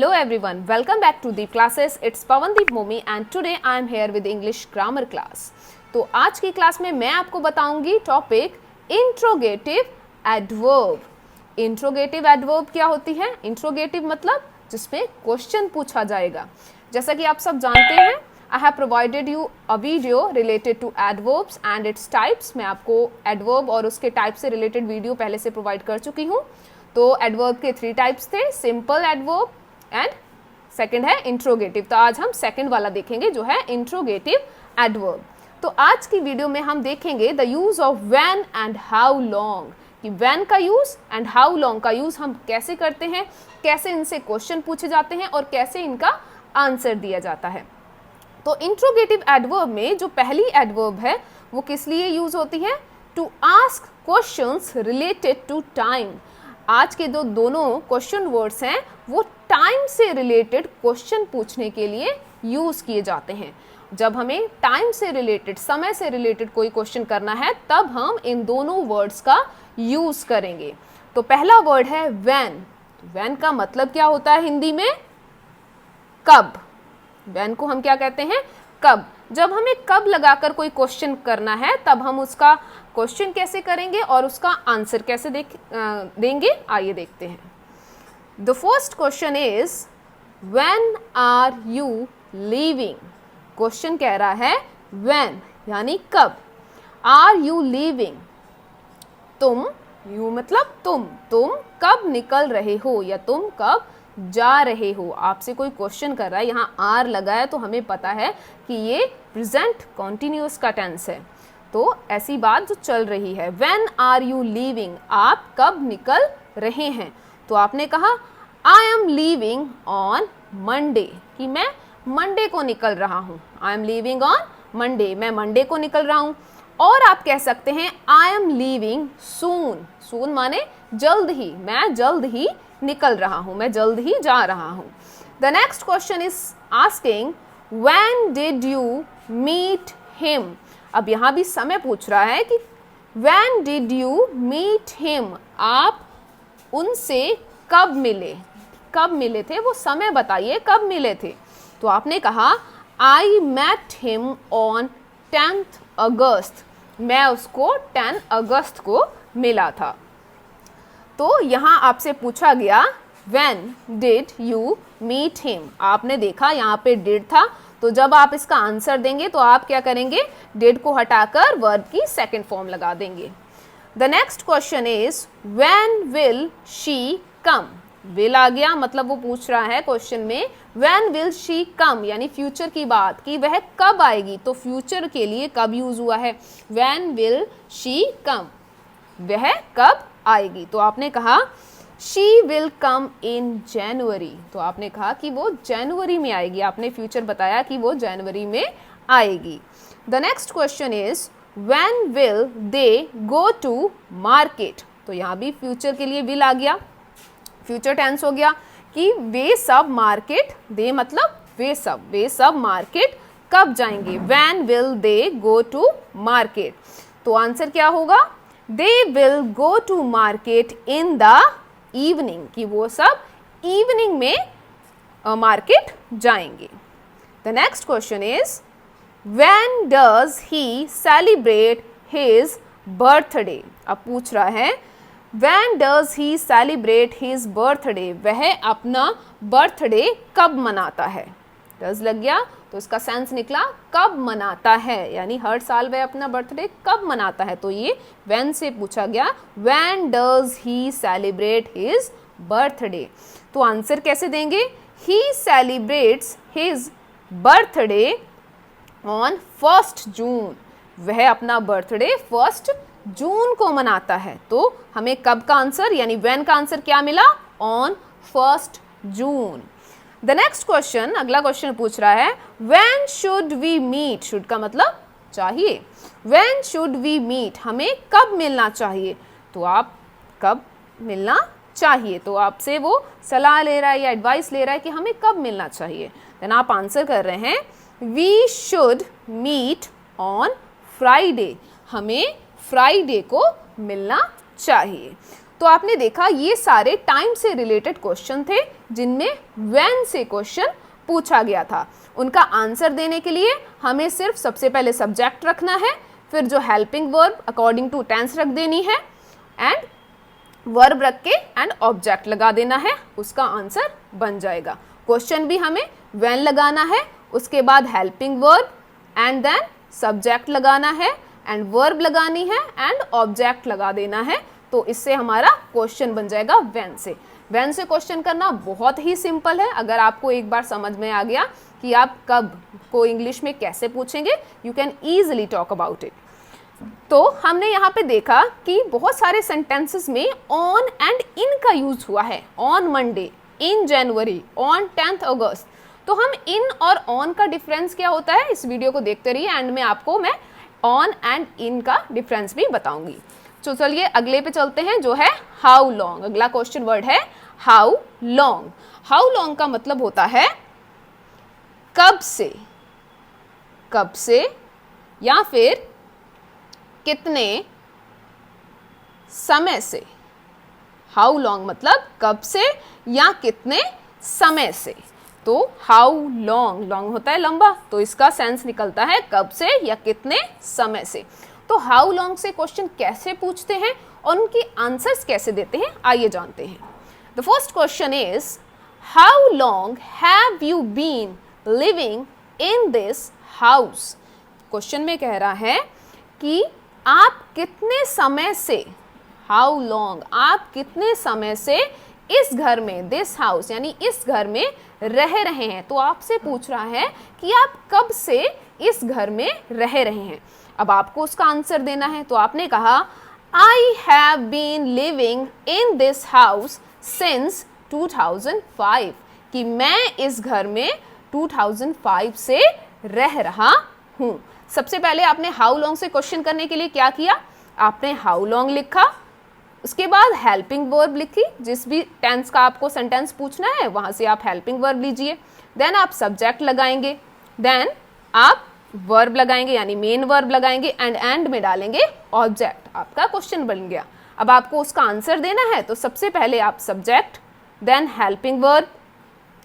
Hello everyone, welcome back to Deep Classes. It's Pawandeep Momi and today I am here with English grammar class. तो आज की class में मैं आपको बताऊंगी topic interrogative adverb. Interrogative adverb क्या होती है? इंट्रोगेटिव मतलब जिसमें क्वेश्चन पूछा जाएगा. जैसा कि आप सब जानते हैं, I have provided you a video related to adverbs and its types. मैं आपको एडवर्ब और उसके टाइप से रिलेटेड वीडियो पहले से प्रोवाइड कर चुकी हूँ. तो एडवर्ब के 3 टाइप्स थे, सिंपल एडवर्ब एंड सेकंड है इंट्रोगेटिव. तो आज हम सेकंड वाला देखेंगे जो है इंट्रोगेटिव एडवर्ब. तो आज की वीडियो में हम देखेंगे the use of when and how long, कि व्हेन का यूज एंड हाउ लॉन्ग का यूज हम कैसे करते हैं, कैसे इनसे क्वेश्चन पूछे जाते हैं और कैसे इनका आंसर दिया जाता है. तो इंट्रोगेटिव एडवर्ब में जो पहली एडवर्ब है वो किस लिए यूज होती है? To ask questions related to time. आज के जो दोनों क्वेश्चन वर्ड्स हैं वो टाइम से रिलेटेड क्वेश्चन पूछने के लिए यूज किए जाते हैं. जब हमें टाइम से रिलेटेड, समय से रिलेटेड कोई क्वेश्चन करना है तब हम इन दोनों वर्ड्स का यूज करेंगे. तो पहला वर्ड है व्हेन. व्हेन का मतलब क्या होता है हिंदी में? कब. व्हेन को हम क्या कहते हैं? कब. जब हमें कब लगाकर कोई क्वेश्चन करना है तब हम उसका क्वेश्चन कैसे करेंगे और उसका आंसर कैसे देंगे, आइए देखते हैं. The first question is when are you leaving. Question कह रहा है व्हेन यानी कब, आर यू लीविंग तुम, यू मतलब तुम कब निकल रहे हो या तुम कब जा रहे हो. आपसे कोई क्वेश्चन कर रहा है, यहाँ आर लगा है तो हमें पता है कि ये प्रेजेंट कॉन्टिन्यूअस का टेंस है. तो ऐसी बात जो चल रही है, व्हेन आर यू लीविंग, आप कब निकल रहे हैं. तो आपने कहा I am leaving on Monday, कि मैं मंडे को निकल रहा हूँ. I am leaving on Monday, मैं मंडे को निकल रहा हूँ. और आप कह सकते हैं आई एम लीविंग सून. सून माने जल्द ही, मैं जल्द ही निकल रहा हूँ, मैं जल्द ही जा रहा हूँ. The next question is asking when did you meet him. अब यहाँ भी समय पूछ रहा है कि when did you meet him, आप उनसे कब मिले. कब मिले थे वो समय बताइए, कब मिले थे. तो आपने कहा I met him on 10th August, मैं उसको 10 अगस्त को मिला था. तो यहाँ आपसे पूछा गया when did you meet him. आपने देखा यहाँ पे डिड था, तो जब आप इसका आंसर देंगे तो आप क्या करेंगे? डिड को हटाकर वर्ब की सेकंड फॉर्म लगा देंगे. The next question is when will she come. Will आ गया, मतलब वो पूछ रहा है क्वेश्चन में व्हेन विल शी कम, यानी फ्यूचर की बात, कि वह कब आएगी. तो फ्यूचर के लिए कब यूज हुआ है? व्हेन विल शी कम, वह कब आएगी. तो आपने कहा शी विल कम इन जनवरी. तो आपने कहा कि वो जनवरी में आएगी, आपने फ्यूचर बताया कि वो जनवरी में आएगी. The next question is when will they go to market. तो यहाँ भी फ्यूचर के लिए विल आ गया, फ्यूचर टेंस हो गया कि वे सब मार्केट, दे मतलब वे सब मार्केट कब जाएंगे. When will they go to market. तो आंसर क्या होगा? They will go to market in the evening, कि वो सब इवनिंग में मार्केट जाएंगे. The next question is when does he celebrate his birthday. अब पूछ रहा है when does he celebrate his birthday, वह अपना बर्थडे कब मनाता है. डज लग गया तो इसका सेंस निकला कब मनाता है, यानी हर साल वह अपना बर्थडे कब मनाता है. तो ये व्हेन से पूछा गया, when does he celebrate his birthday. तो आंसर कैसे देंगे? ही सेलिब्रेट्स हिज बर्थडे ऑन 1 जून. वह अपना बर्थडे 1 जून को मनाता है. तो हमें कब का आंसर यानी व्हेन का आंसर क्या मिला? On 1 June. The next question, अगला क्वेश्चन पूछ रहा है when should we meet. Should का मतलब चाहिए. व्हेन शुड वी मीट, हमें कब मिलना चाहिए. तो आप कब मिलना चाहिए, तो आपसे वो सलाह ले रहा है या एडवाइस ले रहा है कि हमें कब मिलना चाहिए. देन आप आंसर कर रहे हैं we should meet on Friday, हमें फ्राइडे को मिलना चाहिए. तो आपने देखा ये सारे टाइम से रिलेटेड क्वेश्चन थे जिनमें व्हेन से क्वेश्चन पूछा गया था। उनका आंसर देने के लिए हमें सिर्फ सबसे पहले सब्जेक्ट रखना है, फिर जो helping verb according to tense रख देनी है एंड वर्ब रख के एंड ऑब्जेक्ट लगा देना है, उसका आंसर बन जाएगा। क्वेश्चन भी हमें व्हेन लगाना है, उसके बाद helping verb and then subject लगाना है एंड वर्ब लगानी है एंड ऑब्जेक्ट लगा देना है, तो इससे हमारा क्वेश्चन बन जाएगा व्हेन से। व्हेन से क्वेश्चन करना बहुत ही सिंपल है। अगर आपको एक बार समझ में आ गया कि आप कब को इंग्लिश में कैसे पूछेंगे, you can easily talk about it. तो हमने यहाँ पे देखा कि बहुत सारे सेंटेंसेस में ऑन एंड इन का यूज हुआ है। On Monday, in January, on 10th अगस्त। तो हम इन और ऑन का डिफरेंस क्या होता है, इस वीडियो को देखते रहिए, एंड में आपको मैं ऑन एंड इन का डिफरेंस भी बताऊंगी। तो चलिए अगले पे चलते हैं, जो है हाउ लॉन्ग। अगला क्वेश्चन वर्ड है हाउ लॉन्ग। हाउ लॉन्ग का मतलब होता है कब से, कब से या फिर कितने समय से। हाउ लॉन्ग मतलब कब से या कितने समय से। तो हाउ लॉन्ग, लॉन्ग होता है लंबा, तो इसका सेंस निकलता है कब से या कितने समय से। तो हाउ लॉन्ग से क्वेश्चन कैसे पूछते हैं और उनकी आंसर्स कैसे देते हैं, आइए जानते हैं। The first question is how long have you been living in this house. Question में कह रहा है कि आप कितने समय से, हाउ लॉन्ग, आप कितने समय से इस घर में, दिस हाउस यानी इस घर में रह रहे हैं। तो आपसे पूछ रहा है कि आप कब से इस घर में रह रहे हैं। अब आपको उसका आंसर देना है। तो आपने कहा I have been living in this house since 2005, कि मैं इस घर में 2005 से रह रहा हूँ। सबसे पहले आपने हाउ लॉन्ग से क्वेश्चन करने के लिए क्या किया, आपने हाउ लॉन्ग लिखा, उसके बाद हेल्पिंग वर्ब लिखी, जिस भी टेंस का आपको सेंटेंस पूछना है वहां से आप हेल्पिंग वर्ब लीजिए, देन आप सब्जेक्ट लगाएंगे, देन आप वर्ब लगाएंगे यानी मेन वर्ब लगाएंगे एंड में डालेंगे ऑब्जेक्ट। आपका क्वेश्चन बन गया। अब आपको उसका आंसर देना है, तो सबसे पहले आप subject, then helping verb,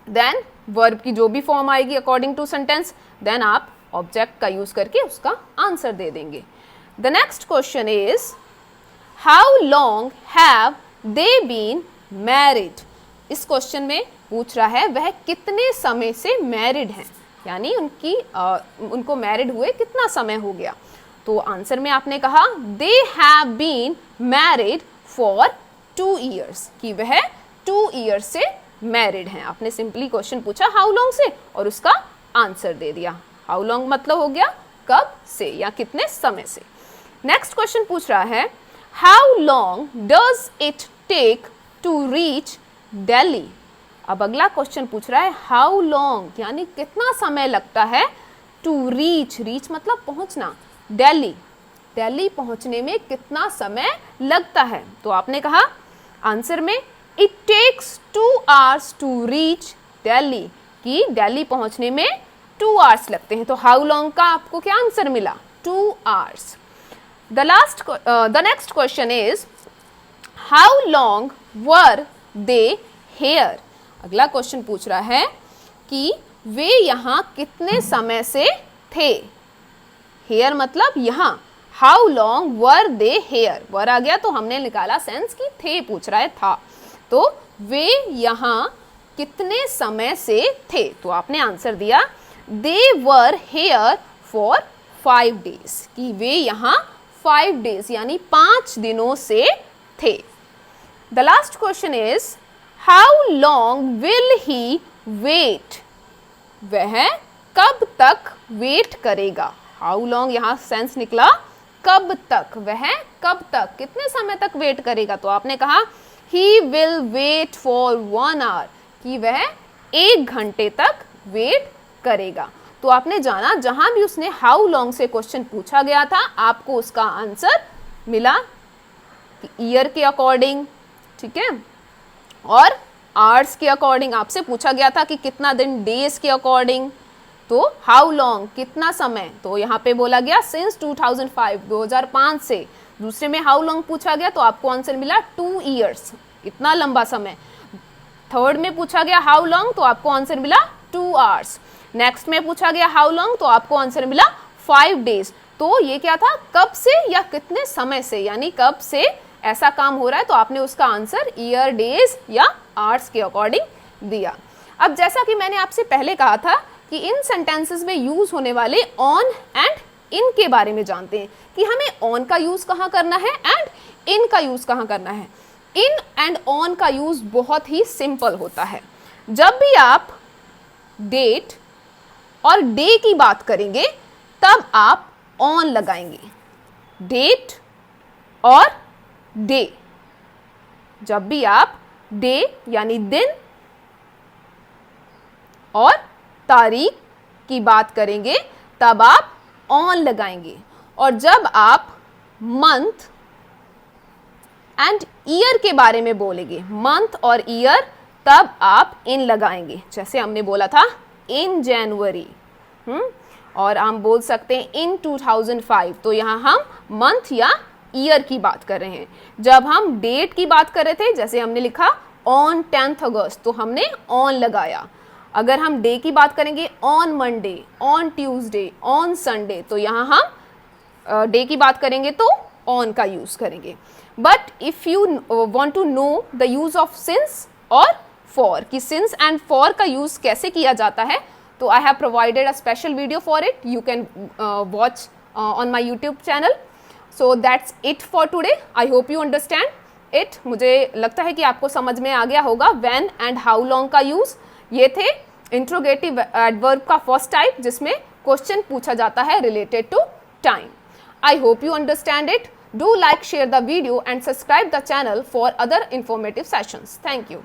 then verb की जो भी फॉर्म आएगी अकॉर्डिंग टू सेंटेंस, देन आप ऑब्जेक्ट का यूज करके उसका आंसर दे देंगे। The next question is how long have they been married. इस क्वेश्चन में पूछ रहा है वह कितने समय से मैरिड हैं, यानी उनको मैरिड हुए कितना समय हो गया। तो आंसर में आपने कहा they have been married for 2 years, कि वह 2 years से मैरिड हैं। आपने सिंपली क्वेश्चन पूछा हाउ लॉन्ग से और उसका आंसर दे दिया। हाउ लॉन्ग मतलब हो गया कब से या कितने समय से। नेक्स्ट क्वेश्चन पूछ रहा है how long does it take to reach Delhi. अब अगला क्वेश्चन पूछ रहा है हाउ लॉन्ग यानी कितना समय लगता है टू रीच, रीच मतलब पहुंचना, दिल्ली, दिल्ली पहुंचने में कितना समय लगता है। तो आपने कहा आंसर में it takes 2 hours to reach Delhi, कि दिल्ली पहुंचने में 2 hours लगते हैं। तो हाउ लॉन्ग का आपको क्या आंसर मिला, 2 hours। The next question is how long were they here. अगला क्वेश्चन पूछ रहा है कि वे यहाँ कितने समय से थे। हेयर मतलब यहाँ, how long were they here, were आ गया तो हमने निकाला सेंस की थे पूछ रहा है था। तो वे यहाँ कितने समय से थे, तो आपने आंसर दिया दे वर हेयर फॉर 5 days, कि वे यहाँ 5 days यानी 5 दिनों से थे। The last question is how long will he wait. वह कब तक वेट करेगा। हाउ लॉन्ग यहाँ सेंस निकला कब तक, वह कब तक कितने समय तक वेट करेगा। तो आपने कहा he will wait for 1 hour, कि वह 1 घंटे तक वेट करेगा। तो आपने जाना जहां भी उसने हाउ लॉन्ग से क्वेश्चन पूछा गया था आपको उसका आंसर मिला ईयर के अकॉर्डिंग, ठीक है, और आवर्स के अकॉर्डिंग। आपसे पूछा गया था कि कितना दिन, डेज के अकॉर्डिंग। तो हाउ लॉन्ग कितना समय, तो यहाँ पे बोला गया सिंस 2005 से, दूसरे में हाउ लॉन्ग पूछा गया तो आपको आंसर मिला 2 ईयर्स, इतना लंबा समय। थर्ड में पूछा गया हाउ लॉन्ग तो आपको आंसर मिला 2 आवर्स। नेक्स्ट में पूछा गया हाउ लॉन्ग तो आपको आंसर मिला 5 डेज। तो ये क्या था, कब से या कितने समय से, यानी कब से ऐसा काम हो रहा है, तो आपने उसका आंसर ईयर, डेज या आवर्स के अकॉर्डिंग दिया। अब जैसा कि मैंने आपसे पहले कहा था कि इन सेंटेंसेस में यूज होने वाले ऑन एंड इन के बारे में जानते हैं कि हमें ऑन का यूज कहाँ करना है एंड इन का यूज कहाँ करना है। इन एंड ऑन का यूज बहुत ही सिंपल होता है। जब भी आप डेट और डे की बात करेंगे तब आप ऑन लगाएंगे, डेट और डे। जब भी आप डे यानी दिन और तारीख की बात करेंगे तब आप ऑन लगाएंगे, और जब आप मंथ एंड ईयर के बारे में बोलेंगे, मंथ और ईयर, तब आप इन लगाएंगे। जैसे हमने बोला था इन जनवरी, और हम बोल सकते हैं इन 2005, तो यहाँ हम मंथ या ईयर की बात कर रहे हैं। जब हम डेट की बात कर रहे थे, जैसे हमने लिखा ऑन 10 अगस्त, तो हमने ऑन लगाया। अगर हम डे की बात करेंगे on Monday, on Tuesday, on Sunday, तो यहाँ हम डे की बात करेंगे तो ऑन का यूज करेंगे। But if you want to know the use of since और फॉर, कि सिंस एंड फॉर का यूज कैसे किया जाता है, तो I have provided a special video for it, you can watch on my YouTube channel. So that's it for today. I hope you understand it. मुझे लगता है कि आपको समझ में आ गया होगा व्हेन एंड हाउ लॉन्ग का यूज। ये थे इंट्रोगेटिव एडवर्ब का फर्स्ट टाइप, जिसमें क्वेश्चन पूछा जाता है related to time. I hope you understand it. Do like, share the video and subscribe the channel for other informative sessions. Thank you.